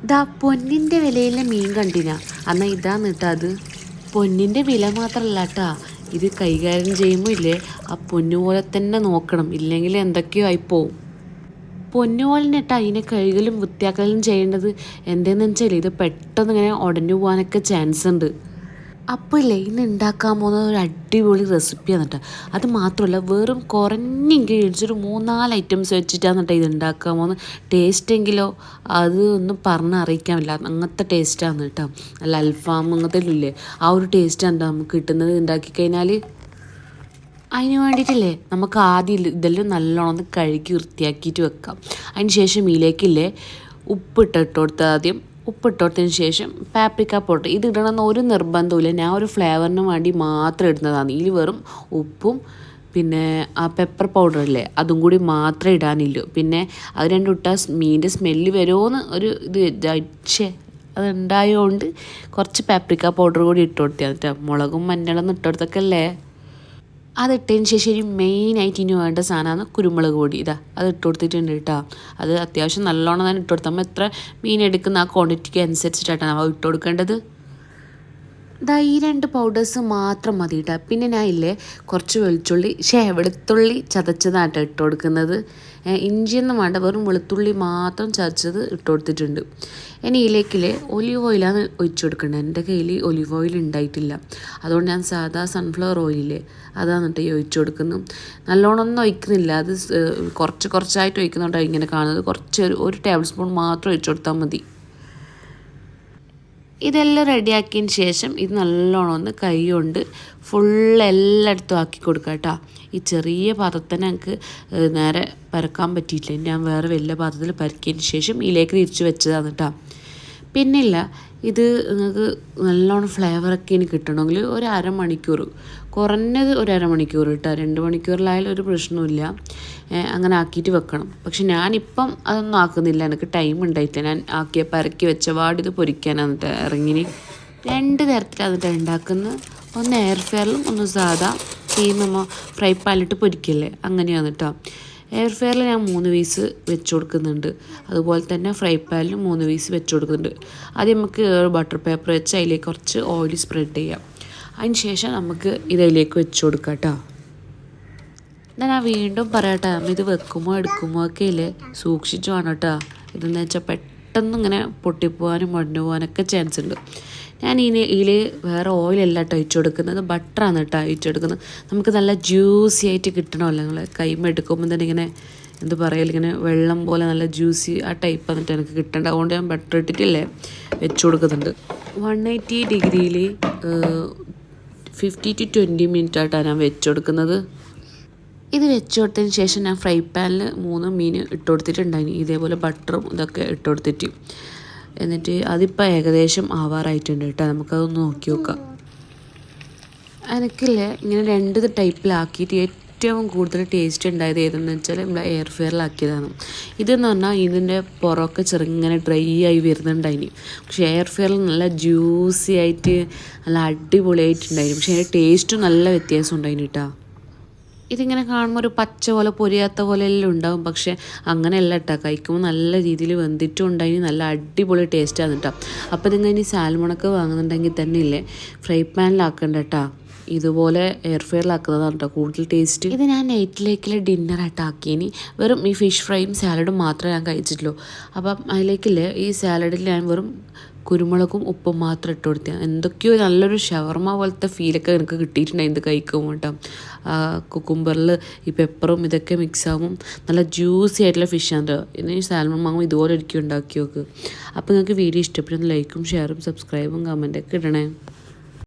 ഇതാ പൊന്നിൻ്റെ വിലയിലെ മീൻ കണ്ടിനാ എന്നാൽ ഇതാന്ന് കേട്ടോ അത്. പൊന്നിൻ്റെ വില മാത്രമല്ല കേട്ടാ, ഇത് കൈകാര്യം ചെയ്യുമ്പോൾ ഇല്ലേ ആ പൊന്നുപോലെ തന്നെ നോക്കണം, ഇല്ലെങ്കിൽ എന്തൊക്കെയോ ആയിപ്പോവും. പൊന്നുപോലെ കേട്ടോ അതിനെ കഴുകലും വൃത്തിയാക്കലും ചെയ്യേണ്ടത്. എന്തെന്ന് വെച്ചാൽ ഇത് പെട്ടെന്ന് ഇങ്ങനെ ഉടഞ്ഞു പോകാനൊക്കെ ചാൻസ് ഉണ്ട്. അപ്പോൾ ഇല്ലേ ഇന്ന് ഉണ്ടാക്കാൻ പോകുന്നത് ഒരു അടിപൊളി റെസിപ്പിയാണ് കേട്ടോ. അത് മാത്രമല്ല വെറും കുറഞ്ഞ ഇൻഗ്രീഡിയൻസ് ഒരു 3-4 ഐറ്റംസ് വെച്ചിട്ടാണ് കേട്ടോ ഇത് ഉണ്ടാക്കാൻ പോകുന്നത്. ടേസ്റ്റെങ്കിലോ അത് ഒന്നും പറഞ്ഞറിയിക്കാനില്ല, അങ്ങനത്തെ ടേസ്റ്റാണ് കേട്ടോ. അല്ല അൽഫാം അങ്ങനത്തെ ഇല്ലേ ആ ഒരു ടേസ്റ്റാണ് നമുക്ക് കിട്ടുന്നത് ഉണ്ടാക്കി കഴിഞ്ഞാൽ. അതിന് വേണ്ടിയിട്ടില്ലേ നമുക്ക് ആദ്യം ഇതെല്ലാം നല്ലോണം ഒന്ന് കഴുകി വൃത്തിയാക്കിയിട്ട് വെക്കാം. അതിന് ശേഷം ഇതിലേക്കില്ലേ ഇട്ട് കൊടുത്താൽ ആദ്യം ഉപ്പിട്ടോടത്തിന് ശേഷം പാപ്രിക്ക പൗഡർ ഇത് ഇടണമെന്ന് ഒരു നിർബന്ധമില്ല, ഞാൻ ഒരു ഫ്ലേവറിന് വേണ്ടി മാത്രം ഇടുന്നതാണ്. ഇതിൽ വെറും ഉപ്പും പിന്നെ ആ പെപ്പർ പൗഡറില്ലേ അതും കൂടി മാത്രമേ ഇടാനില്ലൂ. പിന്നെ അത് രണ്ടും ഇട്ടാൽ മീനിൻ്റെ സ്മെല്ല് വരുമോയെന്ന് ഒരു ഇത് അതുണ്ടായതുകൊണ്ട് കുറച്ച് പാപ്രിക്ക പൗഡർ കൂടി ഇട്ട് കൊടുത്താൽ കേട്ടോ. മുളകും മഞ്ഞളൊന്നും ഇട്ടുകൊടുത്തൊക്കെ അല്ലേ. അതിട്ടതിന് ശേഷം ഒരു മെയിനായിട്ട് ഇനി വേണ്ട സാധനമാണ് കുരുമുളക് പൊടി. ഇതാ അത് ഇട്ട് കൊടുത്തിട്ടുണ്ട് കേട്ടോ. അത് അത്യാവശ്യം നല്ലോണം തന്നെ ഇട്ട് കൊടുത്താൽ നമ്മൾ എത്ര മീൻ എടുക്കുന്ന ആ ക്വാണ്ടിറ്റിക്ക് അനുസരിച്ചിട്ടാണ് അവ ഇട്ട് കൊടുക്കേണ്ടത്. ഇതാ ഈ 2 പൗഡേഴ്സ് മാത്രം മതി കേട്ടോ. പിന്നെ ഞാൻ ഇല്ലേ കുറച്ച് വെളുത്തുള്ളി ചതച്ചതാട്ടോ ഇട്ട് കൊടുക്കുന്നത്. ഇഞ്ചിയൊന്നും വേണ്ട, വെറും വെളുത്തുള്ളി മാത്രം ചതച്ചത് ഇട്ട് കൊടുത്തിട്ടുണ്ട്. ഇനി ഇതിലേക്കില്ലേ ഒലിവ് ഓയിലാണ് ഒഴിച്ചു കൊടുക്കേണ്ടത്. എൻ്റെ കയ്യിൽ ഒലിവ് ഓയിൽ ഉണ്ടായിട്ടില്ല, അതുകൊണ്ട് ഞാൻ സാധാ സൺഫ്ലവർ ഓയിലില്ലേ അതാണ് കേട്ടോ ഈ ഒഴിച്ചു കൊടുക്കുന്നത്. നല്ലോണം ഒന്നും ഒഴിക്കുന്നില്ല, അത് കുറച്ചായിട്ട് ഒഴിക്കുന്നുണ്ടോ ഇങ്ങനെ കാണുന്നത്. കുറച്ച് ഒരു ടേബിൾ സ്പൂൺ മാത്രം ഒഴിച്ചു കൊടുത്താൽ മതി. ഇതെല്ലാം റെഡിയാക്കിയതിന് ശേഷം ഇത് നല്ലോണം ഒന്ന് കൈ കൊണ്ട് എല്ലായിടത്തും ആക്കി കൊടുക്കുക കേട്ടോ. ഈ ചെറിയ പാത്രത്തിന് എനിക്ക് നേരെ പരക്കാൻ പറ്റിയിട്ടില്ല, ഞാൻ വേറെ വലിയ പാത്രത്തിൽ പരക്കിയതിന് ശേഷം ഇതിലേക്ക് തിരിച്ച് വെച്ചതാണ് കേട്ടോ. പിന്നില്ല ഇത് നിങ്ങൾക്ക് നല്ലോണം ഫ്ലേവറൊക്കെ ഇനി കിട്ടണമെങ്കിൽ ഒരു അരമണിക്കൂർ, കുറഞ്ഞത് ഒരു അരമണിക്കൂർ കേട്ടോ. 2 മണിക്കൂറിലായാലും ഒരു പ്രശ്നമില്ല, അങ്ങനെ ആക്കിയിട്ട് വെക്കണം. പക്ഷെ ഞാനിപ്പം അതൊന്നും ആക്കുന്നില്ല, എനിക്ക് ടൈം ഉണ്ടായിട്ടില്ല. ഞാൻ പരക്കി വെച്ച ഇത് പൊരിക്കാനാണ് കേട്ടോ ഇറങ്ങിനി. 2 തരത്തിലാണ് കേട്ടോ ഉണ്ടാക്കുന്നത്, ഒന്ന് എയർ ഫെയറിലും ഒന്ന് സാധാ ഈ നമ്മൾ ഫ്രൈ പാനിലിട്ട് പൊരിക്കല്ലേ അങ്ങനെയാണ് കേട്ടോ. എയർ ഫെയറിൽ ഞാൻ 3 പീസ് വെച്ച് കൊടുക്കുന്നുണ്ട്, അതുപോലെ തന്നെ ഫ്രൈ പാനിലും 3 പീസ് വെച്ച് കൊടുക്കുന്നുണ്ട്. ആദ്യം നമുക്ക് ബട്ടർ പേപ്പർ വെച്ച് അതിലേക്ക് കുറച്ച് ഓയിൽ സ്പ്രെഡ് ചെയ്യാം. അതിന് ശേഷം നമുക്ക് ഇതിലേക്ക് വെച്ച് കൊടുക്കാം കേട്ടോ. എന്നാൽ ഞാൻ വീണ്ടും പറയാട്ടോ, ഇത് വെക്കുമ്പോൾ എടുക്കുമ്പോൾ ഒക്കെ ഇല്ലേ സൂക്ഷിച്ചു വേണം കേട്ടോ. ഇതെന്ന് വെച്ചാൽ പെട്ടെന്ന് ഇങ്ങനെ പൊട്ടിപ്പോകാനും മടഞ്ഞു പോകാനൊക്കെ ചാൻസ് ഉണ്ട്. ഞാൻ ഇതിൽ വേറെ ഓയിലല്ല കേട്ടോ ഒഴിച്ചു കൊടുക്കുന്നത്, ബട്ടറാണ് കേട്ടോ ഒഴിച്ചു കൊടുക്കുന്നത്. നമുക്ക് നല്ല ജ്യൂസി ആയിട്ട് കിട്ടണമല്ലോ, നിങ്ങൾ കൈമ എടുക്കുമ്പോൾ തന്നെ ഇങ്ങനെ എന്ത് പറയല് ഇങ്ങനെ വെള്ളം പോലെ നല്ല ജ്യൂസി ആ ടൈപ്പ് എന്നിട്ട് എനിക്ക് കിട്ടേണ്ട. അതുകൊണ്ട് ഞാൻ ബട്ടർ ഇട്ടിട്ടില്ലേ വെച്ച് കൊടുക്കുന്നുണ്ട്. 180 ഡിഗ്രിയിൽ 15 to 20 മിനിറ്റ് ആയിട്ടാണ് ഞാൻ വെച്ച് കൊടുക്കുന്നത്. ഇത് വെച്ച് കൊടുത്തതിന് ശേഷം ഞാൻ ഫ്രൈ പാനിൽ 3 മീൻ ഇട്ട് കൊടുത്തിട്ടുണ്ടായിന്, ഇതേപോലെ ബട്ടറും ഇതൊക്കെ ഇട്ട് കൊടുത്തിട്ട്. എന്നിട്ട് അതിപ്പോൾ ഏകദേശം ആവാറായിട്ടുണ്ട് കേട്ടോ. നമുക്കതൊന്ന് നോക്കി നോക്കാം. എനിക്കില്ലേ ഇങ്ങനെ 2 ടൈപ്പിലാക്കിയിട്ട് ഏറ്റവും കൂടുതൽ ടേസ്റ്റ് ഉണ്ടായത് ഏതെന്ന് വെച്ചാൽ നമ്മൾ എയർ ഫെയറിലാക്കിയതാണ്. ഇതെന്ന് പറഞ്ഞാൽ ഇതിൻ്റെ പുറമൊക്കെ ചെറുങ്ങനെ ഡ്രൈ ആയി വരുന്നുണ്ടായിന്, പക്ഷേ എയർ ഫെയറിൽ നല്ല ജ്യൂസി ആയിട്ട് നല്ല അടിപൊളിയായിട്ടുണ്ടായിരുന്നു. പക്ഷേ അതിൻ്റെ ടേസ്റ്റും നല്ല വ്യത്യാസം ഉണ്ടായിന് കേട്ടോ. ഇതിങ്ങനെ കാണുമ്പോൾ ഒരു പച്ച പോലെ പൊരിയാത്ത പോലെ എല്ലാം ഉണ്ടാവും, പക്ഷേ അങ്ങനെയല്ല കേട്ടോ. കഴിക്കുമ്പോൾ നല്ല രീതിയിൽ വെന്തിട്ടും ഉണ്ടായി, നല്ല അടിപൊളി ടേസ്റ്റാണ് കേട്ടോ. അപ്പോൾ നിങ്ങൾ ഇനി സാൽമണൊക്കെ വാങ്ങുന്നുണ്ടെങ്കിൽ തന്നെ ഇല്ലേ ഫ്രൈ പാനിലാക്കണ്ട കേട്ടോ, ഇതുപോലെ എയർ ഫെയറിലാക്കുന്നതാണ് കേട്ടോ കൂടുതൽ ടേസ്റ്റ്. ഇത് ഞാൻ നൈറ്റിലേക്കുള്ള ഡിന്നറായിട്ട് ആക്കിയിനി. വെറും ഈ ഫിഷ് ഫ്രൈയും സാലഡും മാത്രമേ ഞാൻ കഴിച്ചിട്ടുള്ളൂ. അപ്പം അതിലേക്കില്ലേ ഈ സാലഡിൽ ഞാൻ വെറും കുരുമുളകും ഉപ്പും മാത്രം ഇട്ട് കൊടുത്താൽ എന്തൊക്കെയോ നല്ലൊരു ഷവർമ പോലത്തെ ഫീലൊക്കെ എനിക്ക് കിട്ടിയിട്ടുണ്ടായി ഇത് കഴിക്കുമ്പോൾ കേട്ടോ. കുക്കുംബറിൽ ഈ പെപ്പറും ഇതൊക്കെ മിക്സ് ആകുമ്പം നല്ല ജ്യൂസി ആയിട്ടുള്ള ഫിഷാണ് കേട്ടോ. ഇനി സാൽമൺ വാങ്ങുമ്പോൾ ഇതുപോലെ ഒരിക്കലും ഉണ്ടാക്കി നോക്ക്. അപ്പോൾ നിങ്ങൾക്ക് വീഡിയോ ഇഷ്ടപ്പെടുന്ന ലൈക്കും ഷെയറും സബ്സ്ക്രൈബും കമൻറ്റൊക്കെ ഇടണേ.